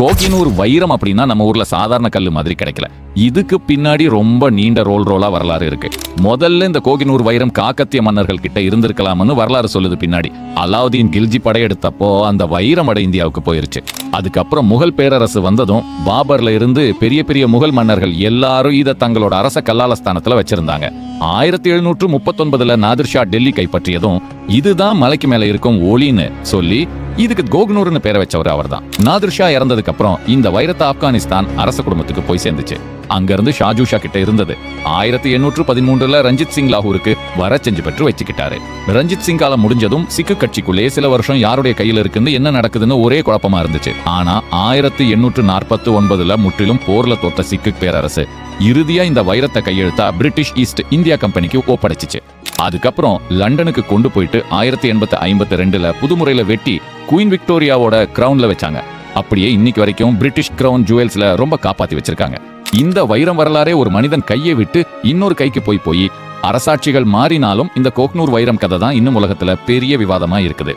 கோகினூர் வைரம் அப்படின்னா நம்ம ஊர்ல சாதாரண கல்லு மாதிரி கிடைக்கல. இதுக்கு பின்னாடி ரொம்ப நீண்ட ரோலா வரலாறு இருக்கு. முதல்ல இந்த கோகினூர் வைரம் காக்கத்திய மன்னர்கள் கிட்ட இருந்திருக்கலாம்னு வரலாறு சொல்லுது. பின்னாடி அலாவுதீன் கில்ஜி படையெடுத்தப்போ அந்த வைரம் வட இந்தியாவுக்கு போயிருச்சு. அதுக்கப்புறம் முகல் பேரரசு வந்ததும் பாபர்ல இருந்து பெரிய பெரிய முகல் மன்னர்கள் எல்லாரும் இதை தங்களோட அரச கல்லாலஸ்தானத்துல வச்சிருந்தாங்க. 1739 நாதிர் ஷா டெல்லி கைப்பற்றியதும் இதுதான் மலைக்கு மேல இருக்கும் ஒளின்னு சொல்லி இதுக்கு கோகினூர்னு பேரை வச்சவர் அவர்தான். நாதிர் ஷா இறந்ததுக்கு அப்புறம் இந்த வைரத்தை ஆப்கானிஸ்தான் அரச குடும்பத்துக்கு போய் சேர்ந்துச்சு. அங்கிருந்து ஷாஜூ ஷா கிட்ட இருந்தது. 1813 ரஞ்சித் சிங் லாகூருக்கு வர செஞ்சு பெற்று வச்சுக்கிட்டாரு. ரஞ்சித் சிங் காலம் முடிஞ்சதும் சிக்கு கட்சிக்குள்ளே சில வருஷம் யாருடைய கையில இருக்குன்னு என்ன நடக்குதுன்னு ஒரே குழப்பமா இருந்துச்சு. ஆனா 1849 முற்றிலும் போர்ல தோற்ற சிக்கு பேரரசு இறுதியா இந்த வைரத்தை கையெழுத்தா பிரிட்டிஷ் ஈஸ்ட் இந்தியா கம்பெனிக்கு ஒப்படைச்சிச்சு. அதுக்கப்புறம் லண்டனுக்கு கொண்டு போயிட்டு 1852 புதுமுறையில வெட்டி குயின் விக்டோரியாவோட கிரவுன்ல வச்சாங்க. அப்படியே இன்னைக்கு வரைக்கும் பிரிட்டிஷ் கிரவுன் ஜுவல்ஸ்ல ரொம்ப காப்பாத்தி வச்சிருக்காங்க. இந்த வைரம் வரலாறே ஒரு மனிதன் கையை விட்டு இன்னொரு கைக்கு போய் அரசாட்சிகள் மாறினாலும் இந்த கோக்னூர் வைரம் கதை தான் இன்னும் உலகத்துல பெரிய விவாதமா இருக்குது.